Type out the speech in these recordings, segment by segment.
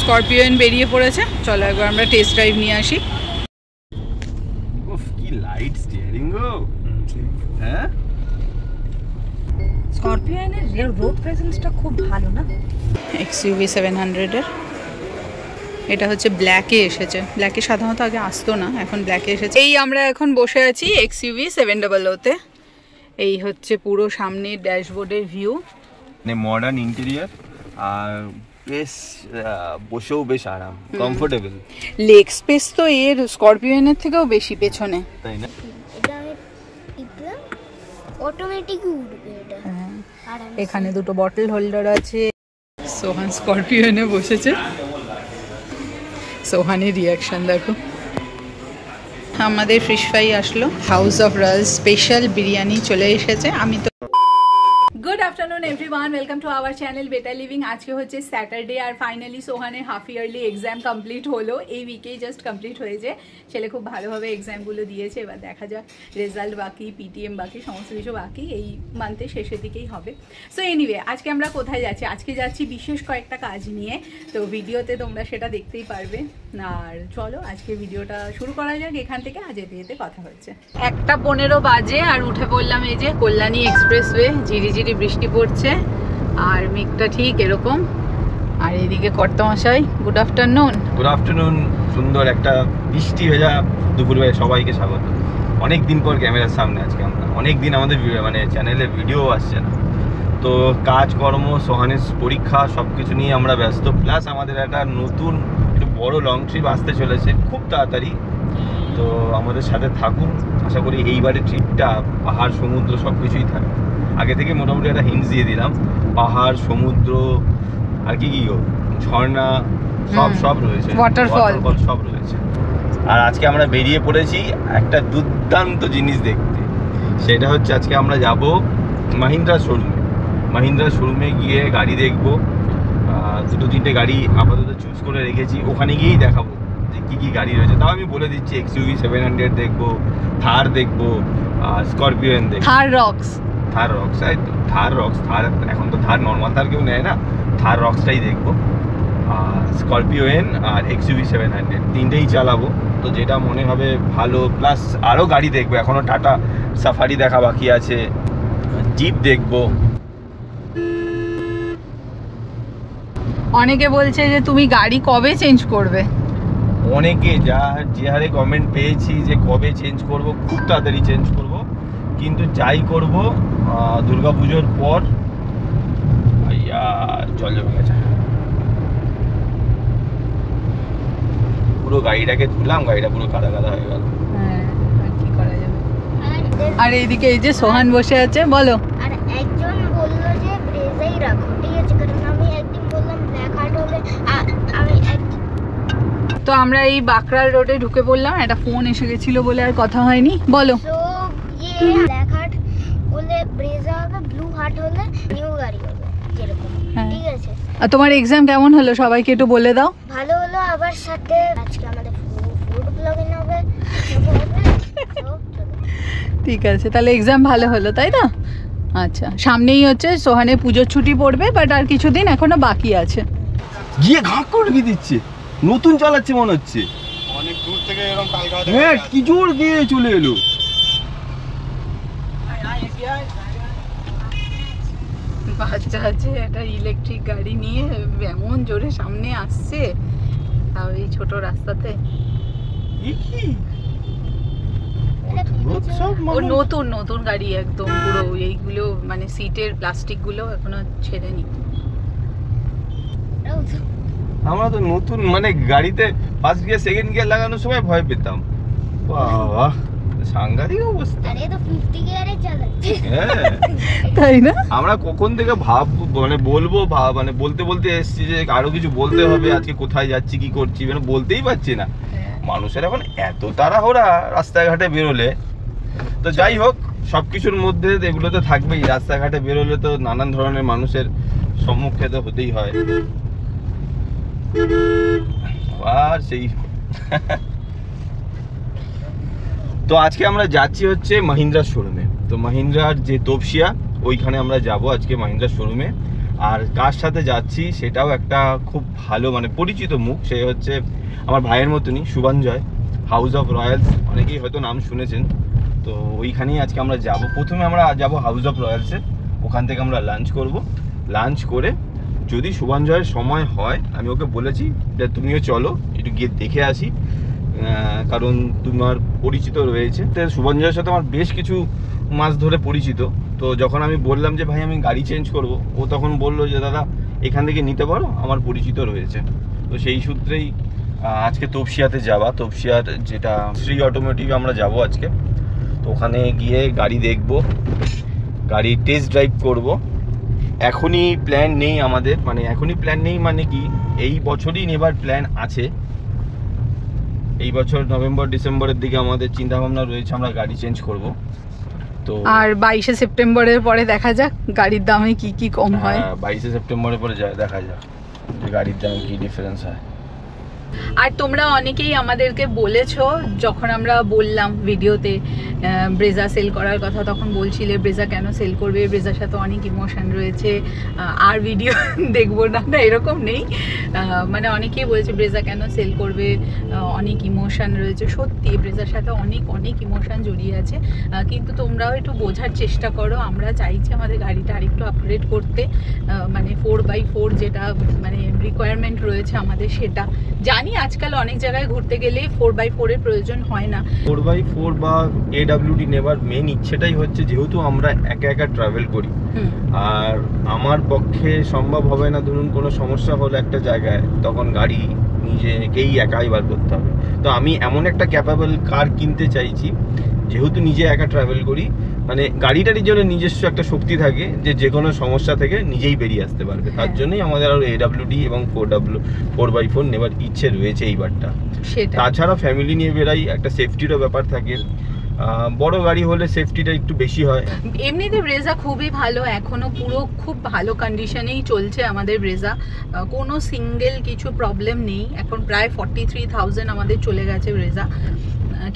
Scorpion বেরিয়ে পড়েছে, চলো একবার আমরা টেস্ট ড্রাইভ নিয়ে আসি। কি লাইট স্টিয়ারিং গো। হ্যাঁ, স্করপিওনের রোড প্রেজেন্সটা খুব ভালো না? XUV 700 এর এটা হচ্ছে ব্ল্যাকে এসেছে। ব্ল্যাকে সাধারণত আগে আসতো না, এখন ব্ল্যাকে এসেছে। এই আমরা এখন বসে আছি XUV 700 তে। এই হচ্ছে পুরো সামনের ড্যাশবোর্ডের ভিউ, মানে মডার্ন ইন্টেরিয়র আর বেশ বসেও বেশ আরাম, কমফোর্টেবল। লেগ স্পেস তো এর স্করপিওনের থেকেও বেশি পেছনে, তাই না? এটা আমি টিপলাম অটোমেটিক উঠবে এটা। এখানে দুটো বটল হোল্ডার আছে। সোহান স্করপিওনে বসেছে, সোহানের রিয়াকশন দেখো। আমাদের ফিশ ফ্রাই আসলো, house of Raj special biryani চলে এসেছে। আমি তো good afternoon everyone, welcome to our channel better living. আজকে হচ্ছে স্যাটারডে আর ফাইনালি সোহানের হাফ ইয়ারলি এক্সাম কমপ্লিট হলো। এই উইকেই জাস্ট কমপ্লিট হয়েছে। ছেলে খুব ভালোভাবে এক্সামগুলো দিয়েছে, এবার দেখা যাক রেজাল্ট বাকি, পিটিএম বাকি, সমস্ত কিছু বাকি এই মান্থের শেষের দিকেই হবে। সো এনিওয়ে, আজকে আমরা কোথায় যাচ্ছি? আজকে যাচ্ছি বিশেষ কয়েকটা কাজ নিয়ে, তো ভিডিওতে তোমরা সেটা দেখতেই পারবে। আর চলো আজকে ভিডিওটা শুরু করা যাক এখান থেকে। আজ এতে কথা হচ্ছে 1:15 বাজে আর উঠে পড়লাম এই যে কল্যাণী এক্সপ্রেসওয়ে। ঝিরিঝিরি বৃষ্টি পড়ছে আর মেঘটা ঠিক এরকম। আর এইদিকে কর্তামশাই, গুড আফটারনুন। Good afternoon. সুন্দর একটা বৃষ্টি ভেজা দুপুরবেলা সবাইকে স্বাগত। অনেক দিন পর ক্যামেরার সামনে আজকে আমরা, অনেক দিন আমাদের মানে চ্যানেলে ভিডিও আসছে না, তো কাজকর্ম, সোহানের পরীক্ষা সব কিছু নিয়ে আমরা ব্যস্ত। প্লাস আমাদের একটা নতুন একটু বড় লং ট্রিপ আসতে চলেছে খুব তাড়াতাড়ি, তো আমাদের সাথে থাকুন। আশা করি এইবারের ট্রিপটা পাহাড় সমুদ্র সব কিছুই থাকবে। আগে থেকে মোটামুটি একটা হিন্টস দিয়ে দিলাম, পাহাড় সমুদ্র আর কি গো ঝর্ণা সব রয়েছে, ওয়াটারফল সব রয়েছে। আর আজকে আমরা বেরিয়ে পড়েছি একটা দুর্দান্ত জিনিস দেখতে। সেটা হচ্ছে আজকে আমরা যাব মাহিন্দ্রা শোরুমে। মাহিন্দ্রা শোরুমে গিয়ে গাড়ি দেখবো। 2-3টে গাড়ি আপাতত চুজ করে রেখেছি, ওখানে গিয়েই দেখাবো যে কী কী গাড়ি রয়েছে। তাও আমি বলে দিচ্ছি, XUV 700 দেখবো, থার দেখবো, স্করপিওন দেখবো, থার রক্স, থার এখন তো থার নর্মাল থার কেউ নেয় না, থার রক্সটাই দেখবো। স্করপিওন আর XUV 700 তিনটেই চালাবো, তো যেটা মনে হবে ভালো। প্লাস আরও গাড়ি দেখবো, এখনও টাটা সাফারি দেখা বাকি আছে, জিপ দেখবো। অনেকে বলছে যে তুমি গাড়ি কবে চেঞ্জ করবে? অনেকে যে হারে কমেন্ট পেয়েছি যে কবে চেঞ্জ করব, খুব তাড়াতাড়ি চেঞ্জ করব, কিন্তু যাই করব দুর্গাপুজোর পর। জল জমে গেছে, পুরো গাড়িটাকে ধুলাম, গাড়িটা পুরো কাদা কাদা হয়ে গেল। কি করা যাবে। আর এইদিকে এই যে সোহান বসে আছে, বলো। আর একজন বললো যে ব্রেজাই রাখো, ঠিক আছে, কারণ আমি একদিন বললাম ব্ল্যাক হার্ট হলে আমি তো আমরা এই বাঁকড়ার রোডে ঢুকে পড়লাম। একটা ফোন এসে গেছিল বলে আর কথা হয়নি, বলো। তো ব্ল্যাক হার্ট হলে ব্রেজা হবে, ব্লু হার্ট হলে নিউ গাড়ি হবে, যেরকম, ঠিক আছে। আর তোমার এক্সাম কেমন হলো সবাইকে একটু বলে দাও। ভালো হলো, আবার সাথে আজকে আমাদের ফুড ব্লগিং হবে। ঠিক আছে, তাহলে এক্সাম ভালো হলো, তাই না? আচ্ছা, সামনেই হচ্ছে সোহানের পুজোর ছুটি পড়বে, বাট আর কিছুদিন এখনো বাকি আছে। গিয়ে ঘাট করে কি দিচ্ছে, নতুন চালাচ্ছে মনে হচ্ছে, অনেক দূর থেকে এরকম কালকা। হ্যাঁ, কি জোর দিয়ে চলে এলো। বাচ্চা আছে একটা ইলেকট্রিক গাড়ি নিয়ে, এমন জোরে সামনে আসছে, তাও এই ছোট রাস্তাতে। ও নতুন গাড়ি একদম পুরো, এইগুলো মানে সিটের প্লাস্টিক গুলো এখনো ছেড়েনি। আমরা তো নতুন মানে গাড়িতে ফার্স্ট গিয়ার সেকেন্ড গিয়ার লাগানোর সময় ভয় পেতাম। বাহ, সাংঘাতিক অবস্থা। আরে তো 50 গিয়ারে চালাচ্ছে। হ্যাঁ, তাই না? আমরা কখন থেকে বলবো মানে বলতে এসেছি যে আরো কিছু বলতে হবে, আজকে কোথায় যাচ্ছি কি করছি, মানে বলতেই পারছি না। মানুষের এখন এত তাড়াহুড়া রাস্তাঘাটে বেরোলে। তো যাই হোক, সবকিছুর মধ্যে এগুলো তো থাকবেই। রাস্তাঘাটে বেরোলে তো নানান ধরনের মানুষের সম্মুখে তো হতেই হয়। আর সেই তো আজকে আমরা যাচ্ছি হচ্ছে মাহিন্দ্রা শোরুমে। তো মাহিন্দ্রার যে তপসিয়া, ওইখানে আমরা যাব আজকে মাহিন্দ্রা শোরুমে। আর কার সাথে যাচ্ছি সেটাও একটা খুব ভালো মানে পরিচিত মুখ, সে হচ্ছে আমার ভাইয়ের মতনই শুভাঞ্জয়, হাউস অফ রয়্যালস, অনেকেই হয়তো নাম শুনেছেন। তো ওইখানেই আজকে আমরা যাব। প্রথমে আমরা যাব হাউস অফ রয়্যালসে, ওখান থেকে আমরা লাঞ্চ করব। লাঞ্চ করে যদি শুভাঞ্জয়ের সময় হয়, আমি ওকে বলেছি যে তুমিও চলো একটু গিয়ে দেখে আসি, কারণ তোমার পরিচিত রয়েছে। তো শুভাঞ্জয়ের সাথে আমার বেশ কিছু মাস ধরে পরিচিত। তো যখন আমি বললাম যে ভাই আমি গাড়ি চেঞ্জ করব, ও তখন বললো যে দাদা এখান থেকে নিতে পারো, আমার পরিচিত রয়েছে। তো সেই সূত্রেই আজকে তপসিয়াতে যাওয়া, তপসিয়ার যেটা শ্রী অটোমোটিভ আমরা যাব আজকে। তো ওখানে গিয়ে গাড়ি দেখব, গাড়ি টেস্ট ড্রাইভ করব। এখনই প্ল্যান নেই আমাদের, মানে এখনই প্ল্যান নেই মানে কি, এই বছরই নেবার প্ল্যান আছে। এই বছর নভেম্বর ডিসেম্বরের দিকে আমাদের চিন্তা ভাবনা রয়েছে আমরা গাড়ি চেঞ্জ করব। তো আর 22শে সেপ্টেম্বরের পরে দেখা যাক গাড়ির দামে কি কি কম হয়। 22শে সেপ্টেম্বরের পরে দেখা যাক যে গাড়ির দামে কি ডিফারেন্স হয়। আর তোমরা অনেকেই আমাদেরকে বলেছো, যখন আমরা বললাম ভিডিওতে ব্রেজা সেল করার কথা, তখন বলছিলে ব্রেজা কেন সেল করবে, ব্রেজার সাথে অনেক ইমোশন রয়েছে, আর ভিডিও দেখবো না, না এরকম নেই। মানে অনেকেই বলেছে ব্রেজা কেন সেল করবে, অনেক ইমোশন রয়েছে। সত্যি ব্রেজার সাথে অনেক অনেক ইমোশন জড়িয়ে আছে, কিন্তু তোমরাও একটু বোঝার চেষ্টা করো। আমরা চাইছি আমাদের গাড়িটা আরেকটু আপগ্রেড করতে, মানে 4x4 যেটা মানে রিকোয়ারমেন্ট রয়েছে আমাদের, সেটা জানি আজকাল অনেক জায়গায় ঘুরতে গেলে 4x4 এর প্রয়োজন হয় না। 4x4 বা AWD নেবার মেন ইচ্ছেটাই হচ্ছে, যেহেতু আমরা একা একা ট্রাভেল করি, আর আমার পক্ষে সম্ভব হবে না ধরুন কোনো সমস্যা হলো একটা জায়গায়, তখন গাড়ি নিজেকেই একাই বার করতে হবে। তো আমি এমন একটা ক্যাপাবল কার কিনতে চাইছি, যেহেতু নিজে একা ট্রাভেল করি, মানে গাড়িটার জন্য নিজস্ব একটা শক্তি থাকে যে কোনো সমস্যা থেকে নিজেই বেরিয়ে আসতে পারবে। তার জন্যই আমাদের আরো AWD এবং 4x4 নেবার ইচ্ছে রয়েছে এইবারটা। তাছাড়া ফ্যামিলি নিয়ে বেরাই, একটা সেফটিরও ব্যাপার থাকে, বড় গাড়ি হলে সেফটিটা একটু বেশি হয়। এমনিতে ব্রেজা খুবই ভালো, এখনো পুরো খুব ভালো কন্ডিশনেই চলছে আমাদের ব্রেজা, কোনো সিঙ্গেল কিছু প্রবলেম নেই। এখন প্রায় 43,000 আমাদের চলে গেছে ব্রেজা,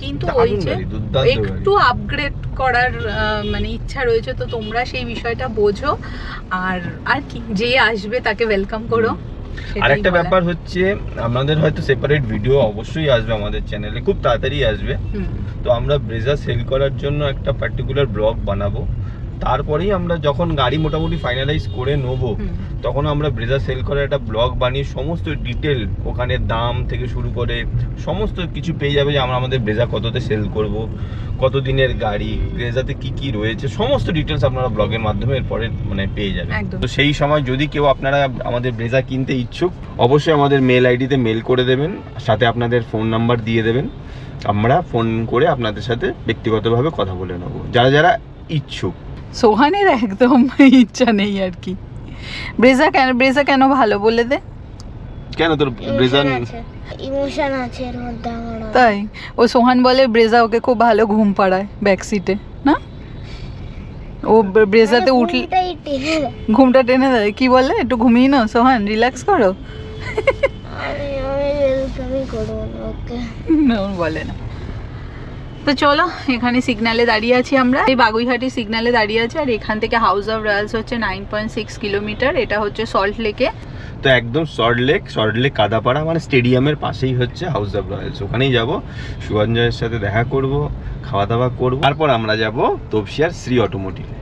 কিন্তু ওই যে একটু আপগ্রেড করার মানে ইচ্ছা রয়েছে। তো তোমরা সেই বিষয়টা বোঝো, আর কি যে আসবে তাকে ওয়েলকাম করো। আর একটা ব্যাপার হচ্ছে, আমাদের হয়তো সেপারেট ভিডিও অবশ্যই আসবে আমাদের চ্যানেলে, খুব তাড়াতাড়ি আসবে। তো আমরা ব্রেজা সেল করার জন্য একটা পার্টিকুলার ব্লগ বানাবো, তারপরেই আমরা যখন গাড়ি মোটামুটি ফাইনালাইজ করে নেবো, তখন আমরা ব্রেজা সেল করার একটা ব্লগ বানিয়ে সমস্ত ডিটেল, ওখানে দাম থেকে শুরু করে সমস্ত কিছু পেয়ে যাবে, যে আমরা আমাদের ব্রেজা কততে সেল করব, কত দিনের গাড়ি, ব্রেজাতে কি কি রয়েছে, সমস্ত ডিটেলস আপনারা ব্লগের মাধ্যমে এরপরে মানে পেয়ে যাবেন। তো সেই সময় যদি কেউ আপনারা আমাদের ব্রেজা কিনতে ইচ্ছুক, অবশ্যই আমাদের মেল আইডিতে মেল করে দেবেন, সাথে আপনাদের ফোন নাম্বার দিয়ে দেবেন, আমরা ফোন করে আপনাদের সাথে ব্যক্তিগতভাবে কথা বলে নেব, যারা যারা ইচ্ছুক। সোহানের একদম ইচ্ছা নেই আর কি। ব্রেজা কেন ভালো বলে দে। কেন তোর ব্রেজা ইমোশন আছে এর মধ্যে আমার। তাই ও সোহান বলে ব্রেজা ওকে খুব ভালো ঘুম পাড়ায় ব্যাক সিটে, না ও ব্রেজাতে উঠলে ঘুমটা টেনে দেয়। কি বলে, একটু ঘুমিয়ে নাও সোহান, রিল্যাক্স করো। আমি করব না, ওকে বলে না। তো চলো, এখানে সিগন্যালে দাঁড়িয়ে আছি আমরা, এই বাগুইহাটি সিগন্যালে দাঁড়িয়ে আছি। আর এখান থেকে হাউস অফ রয়্যালস হচ্ছে 9.6 কিলোমিটার, এটা হচ্ছে সল্ট লেকে। তো একদম সল্ট লেক কাদাপাড়া মানে স্টেডিয়ামের পাশেই হচ্ছে হাউস অফ রয়্যালস, ওখানেই যাব, শুভাঞ্জয়ের সাথে দেখা করব, খাওয়া দাওয়া করব, তারপর আমরা যাব তপসিয়ার শ্রী অটোমোটিভে।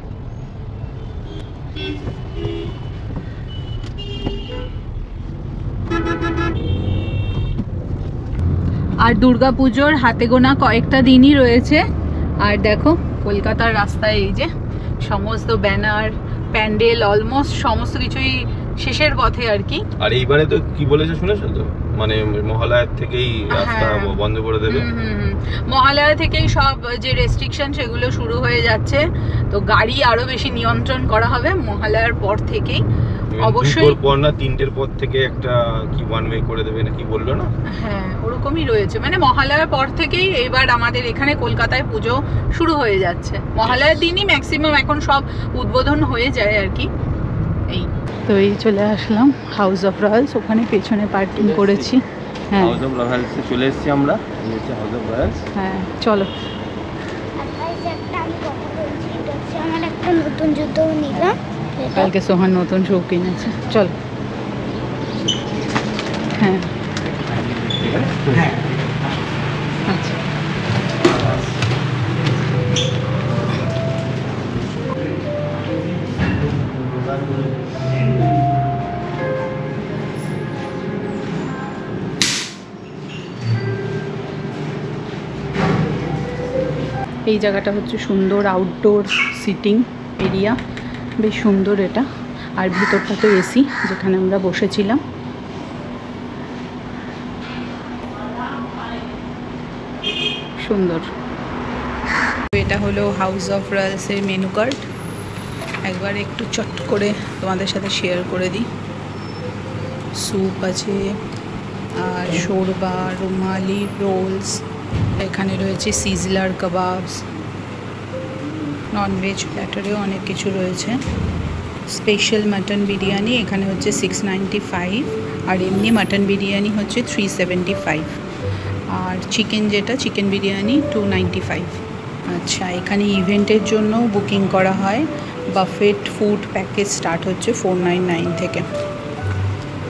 আর দুর্গাপুজোর হাতে গোনা কয়েকটা দিনই রয়েছে। আর দেখো কলকাতার রাস্তায় এই যে সমস্ত ব্যানার, প্যান্ডেল, অলমোস্ট সমস্ত কিছুই শেষের পথে আর কি। আর এইবারে তো কি বলেছে শুনেছো তো, মানে মহালয়ার থেকেই রাস্তা বন্ধ করে দেবে। মহালয়া থেকেই সব যে রেস্ট্রিকশন সেগুলো শুরু হয়ে যাচ্ছে, তো গাড়ি আরো বেশি নিয়ন্ত্রণ করা হবে মহালয়ার পর থেকেই। অবশ্যই পর না 3টের পর থেকে একটা কি ওয়ান ওয়ে করে দেবে নাকি বললো না? হ্যাঁ ওরকমই রয়েছে, মানে মহালয়ার পর থেকেই এবার আমাদের এখানে কলকাতায় পুজো শুরু হয়ে যাচ্ছে। মহালয়ার দিনই ম্যাক্সিমাম এখন সব উদ্বোধন হয়ে যায় আর কি। এই তো এই চলে আসলাম হাউস অফ রয়্যালস, ওখানে পেছনে পার্কিং করেছি। হ্যাঁ হাউস অফ রয়্যালসে চলে এসেছি আমরা, এই হচ্ছে হাউস অফ রয়্যালস। হ্যাঁ চলো। আমার একটা নতুন জুতো নিলাম, কালকে সোহান নতুন শু কিনেছে। চল। হ্যাঁ আচ্ছা এই জায়গাটা হচ্ছে সুন্দর আউটডোর সিটিং এরিয়া, বেশ সুন্দর এটা। আর ভিতরটা তো এসি, যেখানে আমরা বসেছিলাম। সুন্দর। এটা হলো হাউস অফ রয়্যালসের মেনু কার্ড। একবার একটু চট করে তোমাদের সাথে শেয়ার করে দিই। স্যুপ আছে, আর শোরবা, রুমালি রোলস, এখানে রয়েছে সিজলার কাবাবস, ননভেজ প্ল্যাটারেও অনেক কিছু রয়েছে। স্পেশাল মাটন বিরিয়ানি এখানে হচ্ছে 695, আর এমনি মাটন বিরিয়ানি হচ্ছে 375, আর চিকেন যেটা চিকেন বিরিয়ানি 295। আচ্ছা, এখানে ইভেন্টের জন্য বুকিং করা হয়। বাফেট ফুড প্যাকেজ স্টার্ট হচ্ছে 499 থেকে।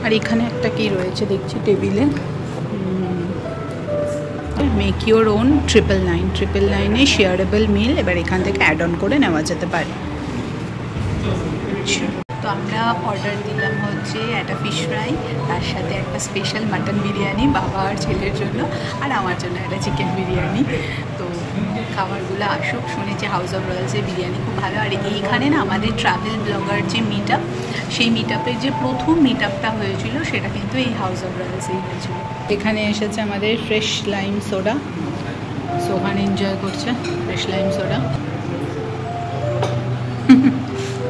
আর এখানে একটা কি রয়েছে দেখছি টেবিলে, মেক ইউর ওন 999 শেয়ারেবল মিল। এবার এখান থেকে অ্যাড অন করে নেওয়া যেতে পারে। আচ্ছা, তো আমরা অর্ডার দিলাম হচ্ছে একটা ফিশ ফ্রাই, তার সাথে একটা স্পেশাল মাটন বিরিয়ানি বাবা আর ছেলের জন্য, আর আমার জন্য একটা চিকেন বিরিয়ানি। তো খাবারগুলো আসুক। শুনেছি হাউস অফ রয়্যালসের বিরিয়ানি খুব ভালো। আর এইখানে না আমাদের ট্রাভেল ব্লগার যে মিট আপ, সেই মিট আপের যে প্রথম মিট আপটা হয়েছিল সেটা কিন্তু এই হাউস অফ রয়্যালসেই হয়েছিল। এখানে এসেছে আমাদের ফ্রেশ লাইম সোডা, সোহান এনজয় করছে ফ্রেশ লাইম সোডা।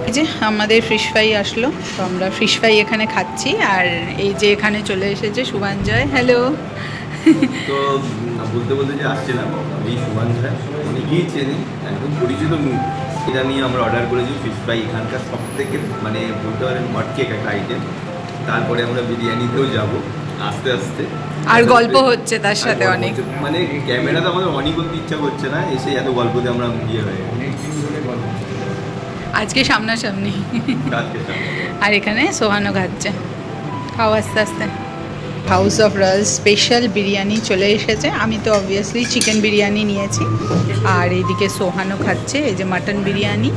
এই যে আমাদের ফিশ ফ্রাই আসলো, তো আমরা ফিশ ফ্রাই এখানে খাচ্ছি। আর এই যে এখানে চলে এসেছে শুভাঞ্জয়। হ্যালো। তো বলতে বলতে যে আসছিলাম, আমি শুভাঞ্জয়, অনেকেই চেনি, একদম পরিচিত মুখ। এটা নিয়ে আমরা অর্ডার করেছি ফিশ ফ্রাই, এখানকার সব থেকে মানে বলতে পারেন মটকেক একটা আইটেম। তারপরে আমরা বিরিয়ানিতেও যাব আস্তে আস্তে, আর গল্প হচ্ছে তার সাথে অনেক। মানে ক্যামেরাতে আমাদের অনেক করতে ইচ্ছা করছে না, এসে এত গল্পতে আমরা ইয়ে হয়ে আজকে সামনাসামনি। আর এখানে সোহানও খাচ্ছে, খাও আস্তে আস্তে। House of Royals special biryani চলে এসেছে। আমি তো অবভিয়াসলি চিকেন বিরিয়ানি নিয়েছি, আর এইদিকে সোহানও খাচ্ছে এই যে মাটন বিরিয়ানি,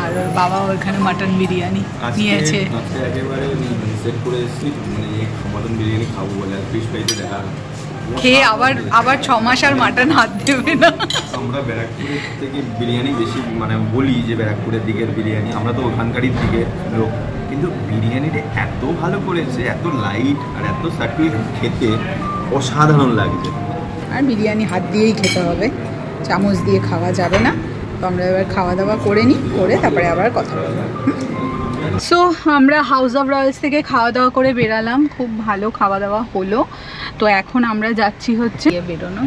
আর ওর বাবাও এখানে মাটন বিরিয়ানি নিয়েছে। একেবারে সেট করে এসেছি, মানে মাটন বিরিয়ানি খাবো বলে, আর ফিশ ফ্রাইতে দেখা খেয়ে আবার 6 মাস আর মাটন হাত দেবে না। আমরা ব্যারাকপুরের থেকে বিরিয়ানি বেশি মানে বলি যে ব্যারাকপুরের দিকের বিরিয়ানি, আমরা তো ওখানকারই দিকের লোক, কিন্তু বিরিয়ানিটা এত ভালো করেছে, এত লাইট আর এত সার্কুলেট, খেতে অসাধারণ লাগছে। আর বিরিয়ানি হাত দিয়েই খেতে হবে, চামচ দিয়ে খাওয়া যাবে না। তো আমরা এবার খাওয়া দাওয়া করে নিই, করে তারপরে আবার কথা বলবো। সো আমরা হাউস অফ রয়্যালস থেকে খাওয়া দাওয়া করে বেরালাম, খুব ভালো খাওয়া দাওয়া হলো। তো এখন আমরা যাচ্ছি হচ্ছে বেরোনো।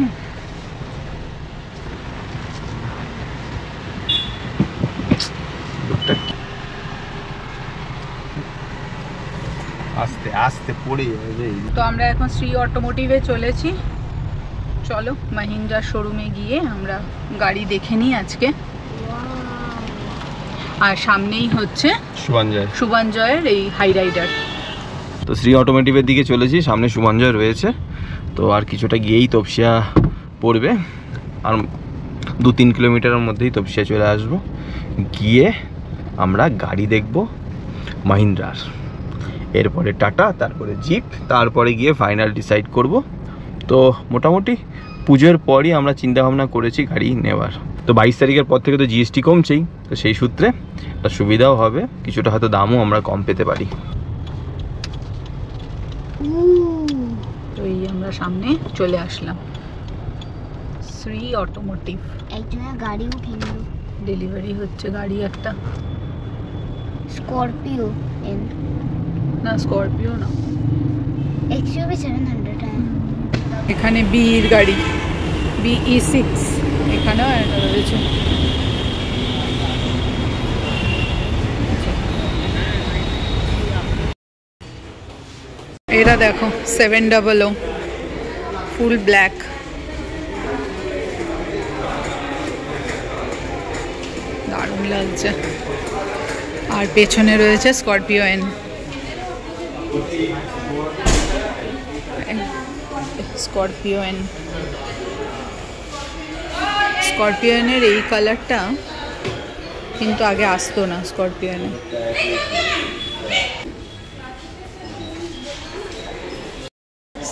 আস্তে আস্তে পড়ে যাবে। তো আমরা এখন শ্রী অটোমোটিভে চলেছি। চলো মাহিন্দ্রার শোরুমে গিয়ে আমরা গাড়ি দেখে নিই আজকে। আর সামনেই হচ্ছে শুভাঞ্জয়ের এই হাই রাইডার। তো শ্রী অটোমোটিভের দিকে চলেছি, সামনে শুভাঞ্জয় রয়েছে। তো আর কিছুটা গিয়েই তপসিয়া পড়বে, আর 2-3 কিলোমিটারের মধ্যেই তপসিয়া চলে আসবো। গিয়ে আমরা গাড়ি দেখব মাহিন্দ্রার, এরপরে টাটা, তারপরে জিপ, তারপরে গিয়ে ফাইনাল ডিসাইড করব। তো মোটামুটি পুজোর পরই আমরা চিন্তাভাবনা করেছি গাড়ি নেওয়ার। তো 22 তারিখের পর থেকে তো জিএসটি কমছেই, তো সেই সূত্রে একটা সুবিধাও হবে, কিছুটা হয়তো দামও আমরা কম পেতে পারি। তো এই আমরা সামনে চলে আসলাম শ্রী অটোমোটিভ। একজনের গাড়িও কিনলো, ডেলিভারি হচ্ছে গাড়ি একটা, স্করপিও না স্করপিও না, XUV 700। এখানে বির গাড়ি BE6, এখানেও একটা রয়েছে। এরা দেখো 700 ফুল ব্ল্যাক। দারুণ লাগছে। আর পেছনে রয়েছে Scorpio N. Scorpio N, Scorpio এনের এই কালারটা কিন্তু আগে আসতো না স্করপিও এনে।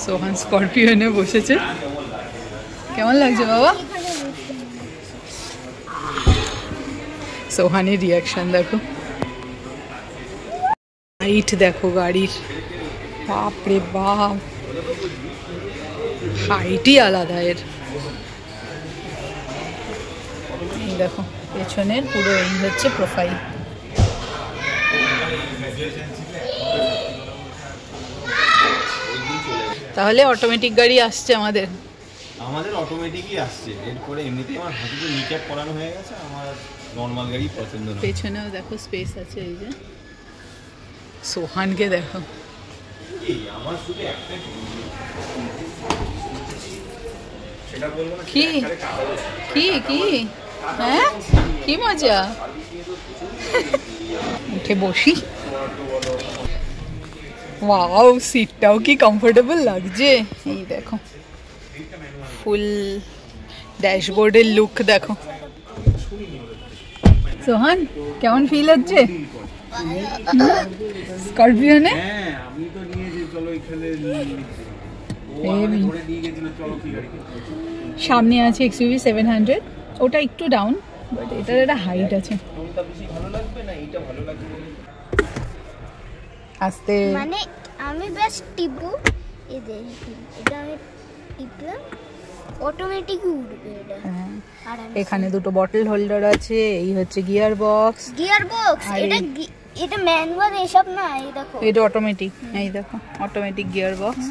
সোহান স্করপিও এনে বসেছে, কেমন লাগছে বাবা? সোহানের রিয়াকশন দেখো, হাইট দেখো গাড়ির, বাপরে বাপ, হাইটই আলাদা এর। এই দেখো পেছনের পুরো এই হচ্ছে প্রোফাইল। তাহলে অটোমেটিক গাড়ি আসছে আমাদের অটোমেটিকই আসছে। এরপরে এমনিতেই আমার হাতে নিচে পড়ানো হয়ে গেছে, আমার নরমাল গাড়ি পছন্দ না। পেছনেও দেখো স্পেস আছে। এই যে সোহানকে দেখো, আমার শুধু একটা কি কি কি হ্যাঁ কি মজা। উঠে বসি, ওয়াও সিটটাও কি কমফোর্টেবল লাগছে। এই দেখো ফুল ড্যাশবোর্ডের লুক দেখো। সোহান কেমন ফিল হচ্ছে স্করপিওনে? সামনে আছে XUV 700, ওটা একটু ডাউন, বাট এটার একটা হাইট আছে। আস্তে মানে আমি বেশ টিপবো, এই দেখুন এটা আমি টিপলাম অটোমেটিক উঠবে এটা। আর এখানে দুটো বটল হোল্ডার আছে। এই হচ্ছে গিয়ার বক্স, এটা ম্যানুয়াল এসব না। এই দেখো এটা অটোমেটিক। এই দেখো অটোমেটিক গিয়ার বক্স।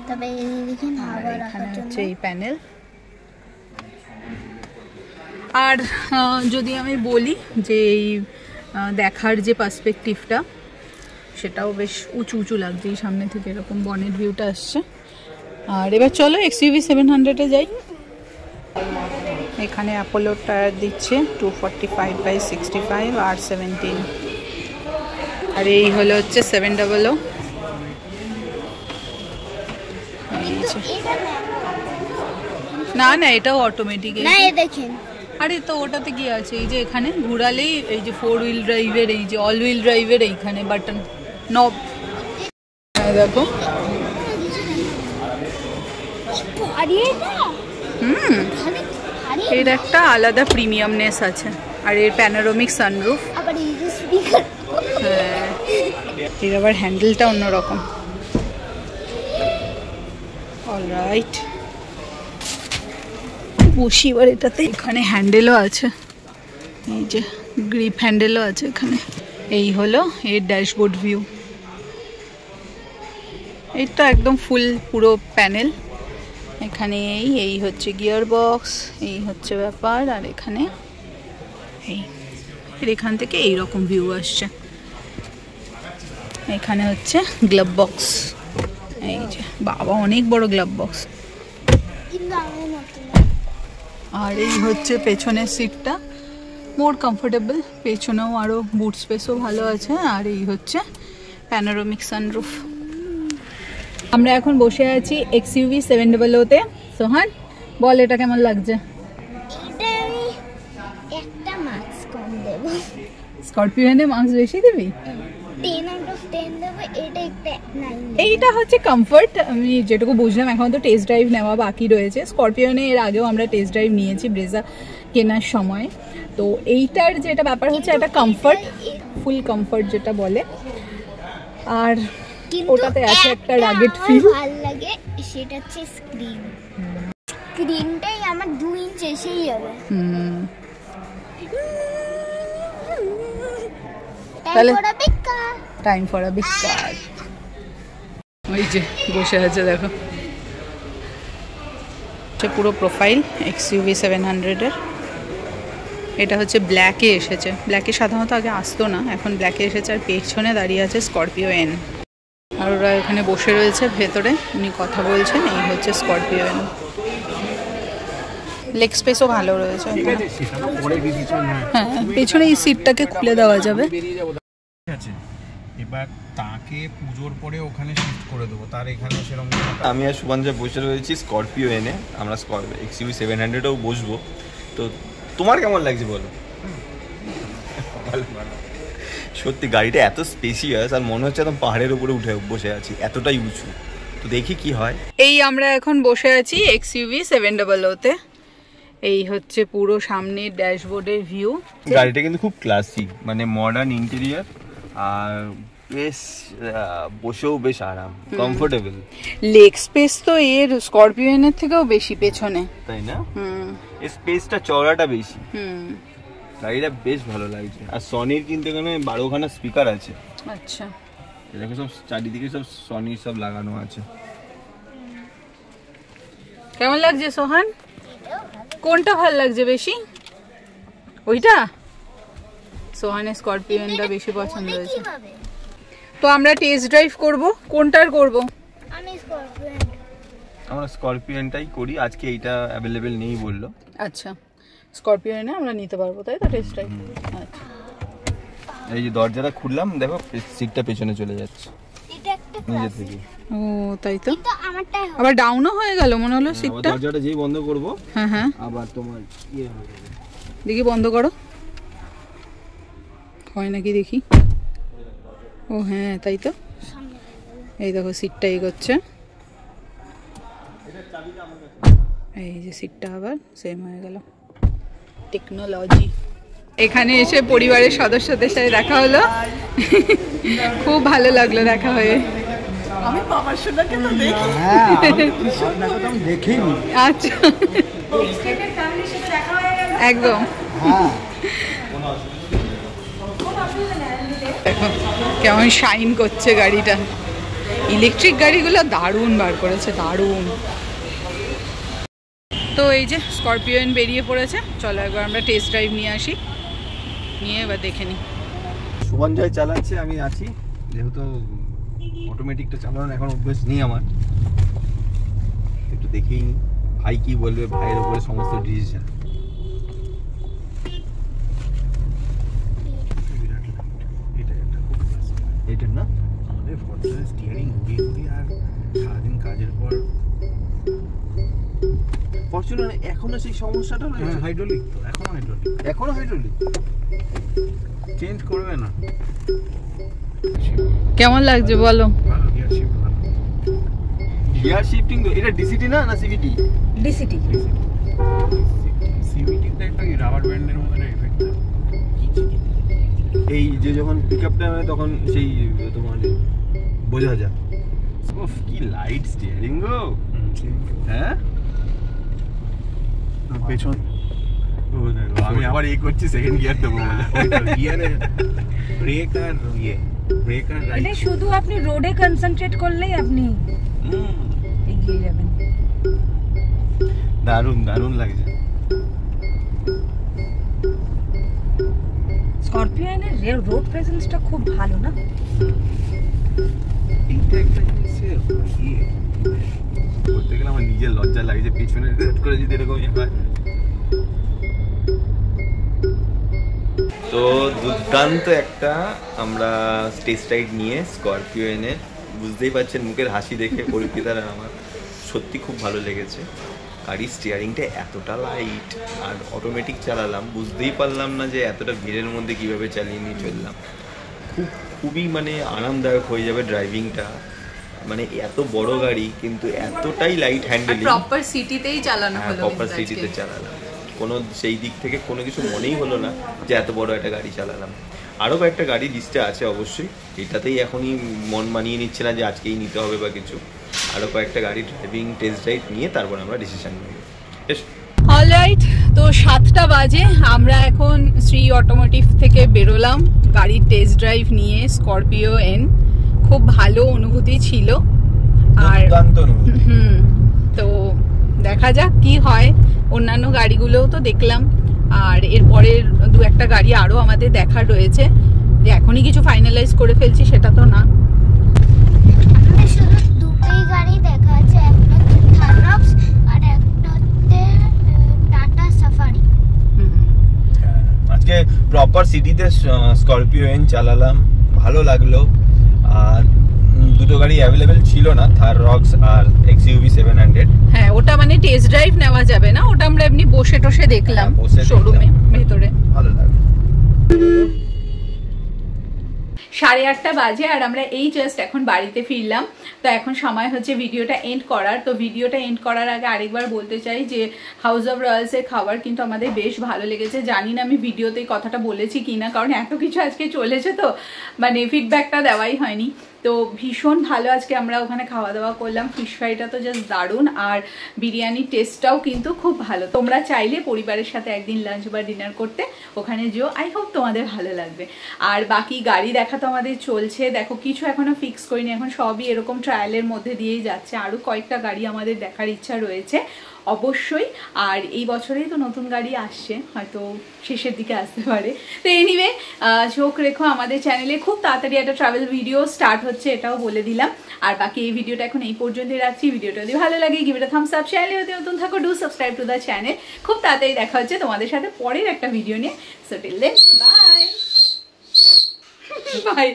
তবে এই দেখেন হাওয়া রাখার জন্য হচ্ছে এই প্যানেল। আর যদি আমি বলি যে এই দেখার যে পার্সপেক্টিভটা, সেটাও বেশ উঁচু উঁচু লাগছে এই সামনে থেকে, এরকম বনেট ভিউটা আসছে। আর এবার চলো XUV 700-এ যাই। এখানে অ্যাপোলো টায়ার দিচ্ছে 245/65 R17। আর এই হলো হচ্ছে 700। না না এটাও অটোমেটিক। না এই দেখেন, আরে তো ওটাতে কি আছে, এই যে এখানে ঘোরালেই এই যে 4 হুইল ড্রাইভের, এই যে অল হুইল ড্রাইভের এইখানে বাটন নব দেখো। এর একটা আলাদা প্রিমিয়ামনেস আছে। আর এর প্যানোরামিক সানরুফ, হ্যাঁ এর আবার হ্যান্ডেলটা অন্যরকম। অলরাইট বসি এবার এটাতে। এখানে হ্যান্ডেলও আছে, এই যে গ্রিপ হ্যান্ডেলও আছে এখানে। এই হলো এর ড্যাশবোর্ড ভিউ। এই তো একদম ফুল পুরো প্যানেল। এখানে এই হচ্ছে গিয়ার বক্স, এই হচ্ছে ব্যাপার। আর এখানে এখান থেকে এইরকম ভিউ আসছে। এখানে হচ্ছে গ্লাভ বক্স, এই যে বাবা অনেক বড় গ্লাভ বক্স। আর এই হচ্ছে পেছনের সিটটা, মোর কমফোর্টেবল, পেছনেও আরও বুট স্পেসও ভালো আছে। আর এই হচ্ছে প্যানোরামিক সানরুফ। আমরা এখন বসে আছি XUV 700-তে। সোহান বল এটা কেমন লাগছে? এটা আমি একটা মার্কস কম দেব। স্করপিওনে মার্কস বেশি দিবি? 10 আউট অফ 10 দেব। এটা একটা 9। এইটা হচ্ছে কমফর্ট, আমি যেটুকু বুঝলাম। এখন তো টেস্ট ড্রাইভ নেওয়া বাকি রয়েছে। স্করপিওনে এর আগেও আমরা টেস্ট ড্রাইভ নিয়েছি ব্রেজা কেনার সময়। তো এইটার যেটা ব্যাপার হচ্ছে একটা কমফর্ট, ফুল কমফর্ট যেটা বলে। আর ওটাতে আছে একটা রাগেড ফিল। ভালো লাগে সেটা হচ্ছে স্ক্রিন। স্ক্রিনটাই আমার 2 ইঞ্চ এসেই যাবে। তাহলে টাইম ফর আ বিগ কার। ওই যে বসে আছে দেখো, পুরো প্রোফাইল XUV 700-এর। এটা হচ্ছে ব্ল্যাকে এসেছে। ব্ল্যাকে সাধারণত আগে আসতো না, এখন ব্ল্যাকে এসেছে। আর পেছনে দাঁড়িয়ে আছে স্করপিও এন। আর ওরা এখানে বসে রয়েছে ভেতরে, উনি কথা বলছেন। এই হচ্ছে স্করপিও এন। লেগ স্পেসও ভালো রয়েছে। ঠিক আছে, সেটা পরে ডিসিশন হয়। হ্যাঁ, পেছনে এই সিটটাকে খুলে দেওয়া যাবে। ঠিক আছে, এবার তাকে পুজোর পরে ওখানে শিফট করে দেবো, তার এখানে সেরকম। আমি আর সুবাঞ্জা বসে রয়েছি স্করপিও এনে, আমরা XUV 700-এও বসবো। তো তোমার কেমন লাগছে বলো? সত্যি গাড়িটা এত স্পেসিয়াস আর মনে হচ্ছে একদম পাহাড়ের উপরে উঠে বসে আছি, এতটাই উঁচু। তো দেখি কি হয়। এই আমরা এখন বসে আছি XUV 700-তে। এই হচ্ছে পুরো সামনের ড্যাশবোর্ডের ভিউ। গাড়িটা কিন্তু খুব ক্লাসি, মানে মডার্ন ইন্টেরিয়ার আর বেশ বসেও বেশ আরাম, কমফোর্টেবল। লেগ স্পেস তো এর স্করপিও এর থেকেও বেশি পেছনে, তাই না? এই স্পেসটা চওড়াটা বেশি। গাড়িটা বেশ ভালো লাগছে। আর সনির কিন্তু এখানে 12খানা স্পিকার আছে। আচ্ছা, দেখো সব চারিদিকে সব সনির সব লাগানো আছে। কেমন লাগছে সোহান? কোনটা ভালো লাগছে বেশি? ওইটা? সোহানের স্করপিও এনটা বেশি পছন্দ হয়েছে। তো আমরা টেস্ট ড্রাইভ করব, কোনটার করব? আমি স্করপিও। আমরা স্করপিওনটাই করি আজকে, এইটা অ্যাভেলেবেল নেই বললো। আচ্ছা, স্করপিও এনে আমরা নিতে পারবো, তাই তো? Test drive. আচ্ছা, এই যে দরজাটা খুললাম, দেখো সিটটা পেছনে চলে যাচ্ছে এটা একটা নিজে থেকে। ও তাই তো, তো আমারটাই হবে। আবার ডাউনও হয়ে গেল মনে হলো সিটটা। দরজাটা যেই বন্ধ করব, হ্যাঁ হ্যাঁ, আবার তোমার ইয়ে হয়ে যাবে। দেখি বন্ধ করো, হয় নাকি দেখি। ও হ্যাঁ, তাই তো। এই দেখো সিটটা এগোচ্ছে, এই যে সিটটা আবার সেম হয়ে গেল। টেকনোলজি। এখানে এসে পরিবারের সদস্যদের সাথে দেখা হলো, খুব ভালো লাগলো দেখা হয়ে। আমি বাবার সোনাকে তো দেখি। দেখিনি। আচ্ছা, একদম। দেখো কেমন শাইন করছে গাড়িটা। ইলেকট্রিক গাড়িগুলো দারুণ বার করেছে, দারুণ। তো এই যে স্করপিও বেরিয়ে পড়েছে, চলো একবার আমরা টেস্ট ড্রাইভ নিয়ে আসি, নিয়ে এবার দেখে নিই। সুবঞ্জয় চালাচ্ছে, আমি আছি, যেহেতু অটোমেটিকটা চালানোর এখন অভ্যেস নেই আমার। একটু দেখেই নি ভাই কি বলবে, ভাইয়ের উপরে সমস্ত ডিসিশন। এটা না আমাদের ফরচুনার স্টিয়ারিং ঘুরিয়ে ঘুরিয়ে আর সারাদিন কাজের পর। ফরচুনার এখনো সেই সমস্যাটা রয়েছে। হাইড্রোলিক তো, এখনো হাইড্রোলিক চেঞ্জ করবে না। কেমন লাগছে বলো? ভালো গিয়ার শিফট, ভালো গিয়ার শিফটিং। এটা ডিসিটি না, না সিভিটি? ডিসিটি। সিভিটিতে একটা রাবার ব্যান্ডের মতো এফেক্ট। এই যে যখন পিকআপটা হয় তখন সেই তোমার বোঝা যায়। উফ, কি লাইট স্টিয়ারিং গো। হ্যাঁ, পেছন আমি আবার এই করছি সেকেন্ড গিয়ার দেবো বলে। গিয়ারে ব্রেক আর রাইট। এটা শুধু আপনি রোডে কনসেন্ট্রেট করলেই আপনি এগিয়ে যাবেন। দারুণ দারুণ লাগছে। স্করপিও এর রোড প্রেজেন্সটা খুব ভালো না? এইটা একটা জিনিসের বলতে গেলে আমার নিজের লজ্জা লাগে যে পিছনে করে যদি এরকম হয়। তো দুর্দান্ত একটা আমরা টেস্ট রাইড নিয়ে স্করপিও এনে, বুঝতেই পারছেন মুখের হাসি দেখে পরিচিতার আমার সত্যি খুব ভালো লেগেছে। গাড়ির স্টিয়ারিংটা এতটা লাইট আর অটোমেটিক চালালাম, বুঝতেই পারলাম না যে এতটা ভিড়ের মধ্যে কিভাবে চালিয়ে নিয়ে চললাম। খুবই মানে আরামদায়ক হয়ে যাবে ড্রাইভিংটা। মানে এত বড় গাড়ি কিন্তু এতটাই লাইট হ্যান্ডেলিং, প্রপার সিটিতেই চালানো হলো, প্রপার সিটিতে চালালাম। কোনো সেই দিক থেকে কোনো কিছু মনেই হলো না যে এত বড় একটা গাড়ি চালালাম। আরও কয়েকটা গাড়ি লিস্টে আছে অবশ্যই, এটাতেই এখনই মন মানিয়ে নিচ্ছে না যে আজকেই নিতে হবে বা কিছু। আরও কয়েকটা গাড়ি ড্রাইভিং টেস্ট ড্রাইভ নিয়ে তারপর আমরা ডিসিশন নেব। অলরাইট, তো 7টা বাজে, আমরা এখন শ্রী অটোমোটিভ থেকে বেরোলাম গাড়ির টেস্ট ড্রাইভ নিয়ে স্করপিও এন। খুব ভালো অনুভূতি ছিল। আর তো দেখা যাক কি হয়। অন্যান্য গাড়িগুলোও তো দেখলাম, আর এরপরের 2-1টা গাড়ি আরও আমাদের দেখার রয়েছে। যে এখনই কিছু ফাইনালাইজ করে ফেলছি সেটা তো না। আমাদের শুধু দুটোই গাড়ি দেখা আছে, একটা থাররক্স আর একটা হচ্ছে প্রপার সিটিতে স্করপিও এন চালালাম, ভালো লাগলো। আর দুটো গাড়ি অ্যাভেলেবেল ছিল না, থার রক্স আর এক্সইউভি 700। হ্যাঁ, ওটা মানে টেস্ট ড্রাইভ নেওয়া যাবে না, ওটা আমরা এমনি বসে টসে দেখলাম শোরুমে ভেতরে, ভালো লাগলো। 8:30 বাজে আর আমরা এই জাস্ট এখন বাড়িতে ফিরলাম। তো এখন সময় হচ্ছে ভিডিওটা এন্ড করার। তো ভিডিওটা এন্ড করার আগে আরেকবার বলতে চাই যে হাউস অফ রয়্যালসের খাবার কিন্তু আমাদের বেশ ভালো লেগেছে। জানি না আমি ভিডিওতে কথাটা বলেছি কিনা, কারণ এত কিছু আজকে চলেছে তো মানে ফিডব্যাকটা দেওয়াই হয়নি। তো ভীষণ ভালো আজকে আমরা ওখানে খাওয়া দাওয়া করলাম। ফিশ ফ্রাইটা তো জাস্ট দারুণ, আর বিরিয়ানির টেস্টটাও কিন্তু খুব ভালো। তোমরা চাইলে পরিবারের সাথে একদিন লাঞ্চ বা ডিনার করতে ওখানে যেও, আই হোপ তোমাদের ভালো লাগবে। আর বাকি গাড়ি দেখা তো আমাদের চলছে, দেখো কিছু এখনো ফিক্স করিনি, এখন সবই এরকম ট্রায়ালের মধ্যে দিয়েই যাচ্ছে। আরও কয়েকটা গাড়ি আমাদের দেখার ইচ্ছা রয়েছে অবশ্যই। আর এই বছরেই তো নতুন গাড়ি আসছে, হয়তো শেষের দিকে আসতে পারে। তো এনিওয়ে, চোখ রেখো আমাদের চ্যানেলে, খুব তাড়াতাড়ি একটা ট্রাভেল ভিডিও স্টার্ট হচ্ছে, এটাও বলে দিলাম। আর বাকি এই ভিডিওটা এখন এই পর্যন্তই রাখছি। ভিডিওটা যদি ভালো লাগে give it a Thums up, চ্যানেলে যদি নতুন থাকো do subscribe to the channel. খুব তাড়াতাড়ি দেখা হচ্ছে তোমাদের সাথে পরের একটা ভিডিও নিয়ে। So till then bye by.